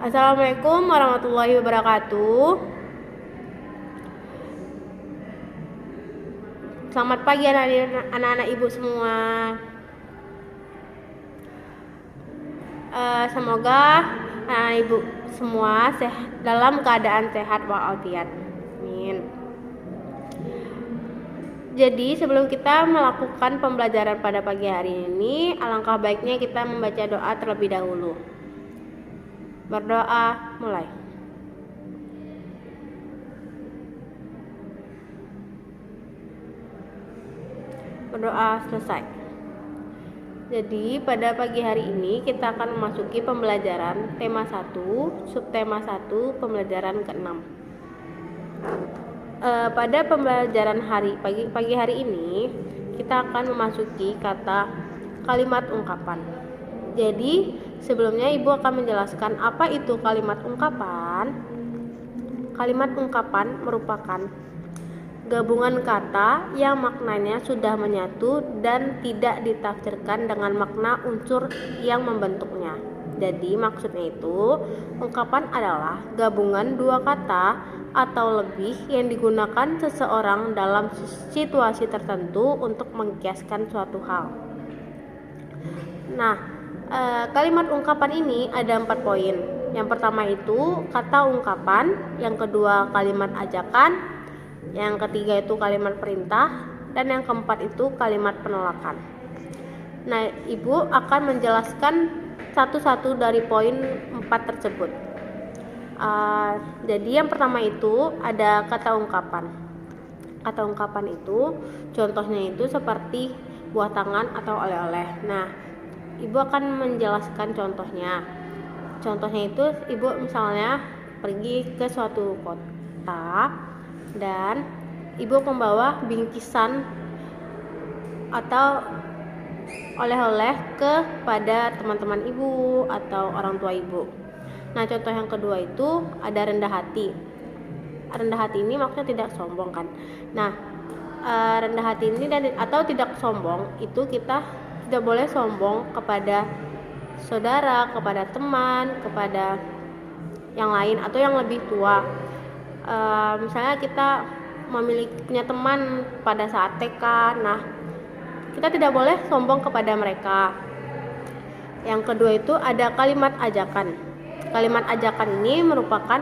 Assalamualaikum warahmatullahi wabarakatuh. Selamat pagi anak-anak ibu semua. Semoga anak ibu semua dalam keadaan sehat walafiat. Amin. Jadi sebelum kita melakukan pembelajaran pada pagi hari ini, alangkah baiknya kita membaca doa terlebih dahulu. Berdoa, mulai. Berdoa, selesai. Jadi pada pagi hari ini kita akan memasuki pembelajaran tema 1, subtema 1, pembelajaran ke-6. Pada pembelajaran pagi hari ini kita akan memasuki kata kalimat ungkapan. Jadi sebelumnya ibu akan menjelaskan apa itu kalimat ungkapan. Kalimat ungkapan merupakan gabungan kata yang maknanya sudah menyatu dan tidak ditafsirkan dengan makna unsur yang membentuknya. Jadi maksudnya itu, ungkapan adalah gabungan dua kata atau lebih yang digunakan seseorang dalam situasi tertentu untuk mengkiaskan suatu hal. Nah, kalimat ungkapan ini ada 4 poin. Yang pertama itu kata ungkapan, yang kedua kalimat ajakan, yang ketiga itu kalimat perintah, dan yang keempat itu kalimat penolakan. Nah, ibu akan menjelaskan satu-satu dari poin 4 tersebut. Jadi yang pertama itu ada kata ungkapan. Kata ungkapan itu contohnya itu seperti buah tangan atau oleh-oleh. Nah, ibu akan menjelaskan contohnya. Contohnya itu ibu misalnya pergi ke suatu kota dan ibu membawa bingkisan atau oleh-oleh kepada teman-teman ibu atau orang tua ibu. Nah, contoh yang kedua itu ada rendah hati. Rendah hati ini maksudnya tidak sombong kan. Nah, rendah hati ini atau tidak sombong itu kita tidak boleh sombong kepada saudara, kepada teman, kepada yang lain atau yang lebih tua. Misalnya kita punya teman pada saat TK, nah kita tidak boleh sombong kepada mereka. Yang kedua itu ada kalimat ajakan. Kalimat ajakan ini merupakan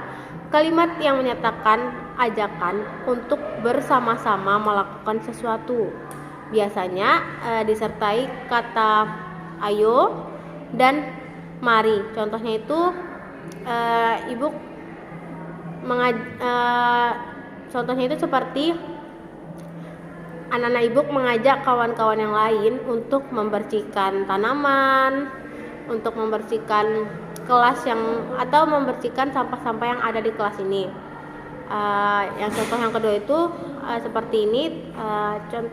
kalimat yang menyatakan ajakan untuk bersama-sama melakukan sesuatu. Biasanya disertai kata ayo dan mari. Contohnya itu contohnya itu seperti anak-anak ibu mengajak kawan-kawan yang lain untuk membersihkan tanaman, untuk membersihkan kelas atau membersihkan sampah-sampah yang ada di kelas ini. Yang contoh yang kedua itu seperti ini,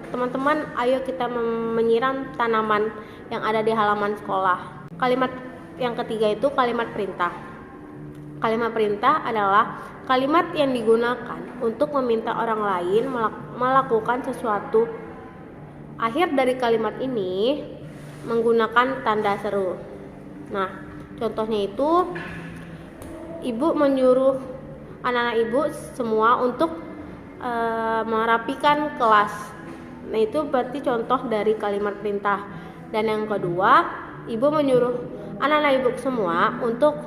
teman-teman ayo kita menyiram tanaman yang ada di halaman sekolah. Kalimat yang ketiga itu kalimat perintah. Kalimat perintah adalah kalimat yang digunakan untuk meminta orang lain melakukan sesuatu. Akhir dari kalimat ini menggunakan tanda seru. Nah, contohnya itu ibu menyuruh anak-anak ibu semua untuk merapikan kelas. Nah, itu berarti contoh dari kalimat perintah. Dan yang kedua, ibu menyuruh anak-anak ibu semua untuk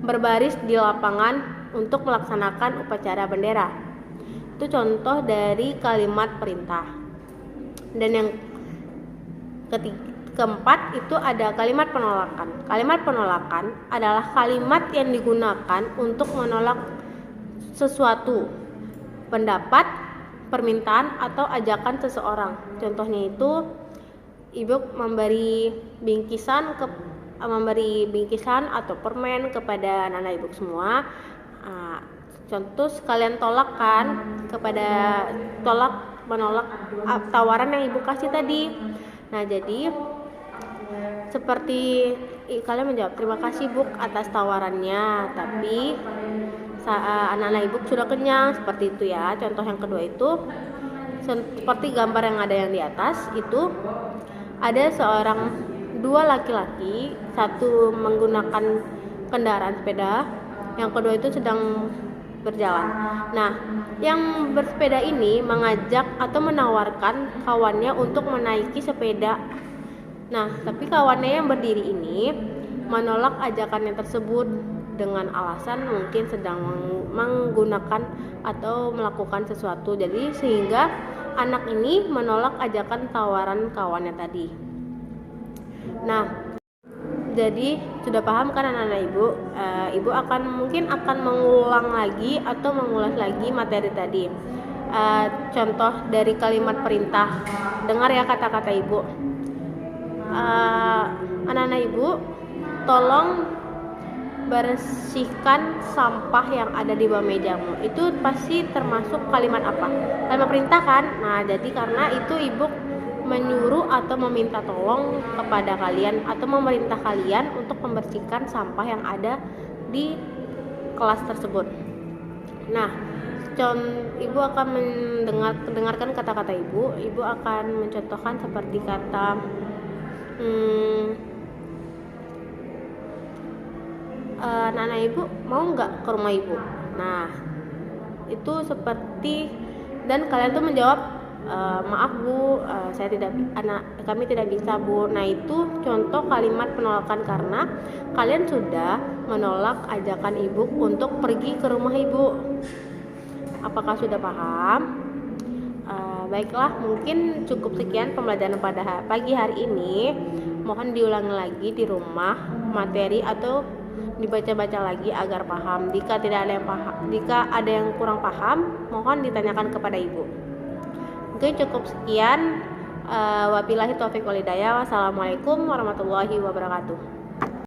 berbaris di lapangan untuk melaksanakan upacara bendera. Itu contoh dari kalimat perintah. Dan yang keempat itu ada kalimat penolakan. Kalimat penolakan adalah kalimat yang digunakan untuk menolak sesuatu, pendapat, permintaan atau ajakan seseorang. Contohnya itu ibu memberi bingkisan atau permen kepada anak-anak ibu semua. Contoh kalian menolak tawaran yang ibu kasih tadi. Nah, jadi seperti kalian menjawab terima kasih Bu atas tawarannya, tapi anak-anak ibu sudah kenyang, seperti itu ya. Contoh yang kedua itu seperti gambar yang ada yang di atas itu ada dua laki-laki, satu menggunakan kendaraan sepeda yang kedua itu sedang berjalan. Nah, yang bersepeda ini mengajak atau menawarkan kawannya untuk menaiki sepeda. Nah, tapi kawannya yang berdiri ini menolak ajakannya tersebut dengan alasan mungkin sedang menggunakan atau melakukan sesuatu. Jadi sehingga anak ini menolak ajakan tawaran kawannya tadi. Nah, jadi sudah paham kan anak-anak ibu? Ibu mungkin akan mengulang lagi atau mengulas lagi materi tadi. Contoh dari kalimat perintah. Dengar ya kata-kata ibu. Anak-anak ibu, tolong bersihkan sampah yang ada di bawah mejamu. Itu pasti termasuk kalimat apa? Kalimat perintah kan? Nah, jadi karena itu ibu menyuruh atau meminta tolong kepada kalian atau memerintah kalian untuk membersihkan sampah yang ada di kelas tersebut. Nah, ibu akan mendengarkan kata-kata ibu. Ibu akan mencontohkan seperti kata anak-anak ibu mau nggak ke rumah ibu. Nah, itu seperti, dan kalian tuh menjawab maaf bu, kami tidak bisa bu. Nah, itu contoh kalimat penolakan karena kalian sudah menolak ajakan ibu untuk pergi ke rumah ibu. Apakah sudah paham? Baiklah, mungkin cukup sekian pembelajaran pada pagi hari ini. Mohon diulangi lagi di rumah materi atau dibaca-baca lagi agar paham. Jika ada yang kurang paham, mohon ditanyakan kepada ibu. Oke, cukup sekian. Wabillahi taufiq wal hidayah. Wassalamualaikum warahmatullahi wabarakatuh.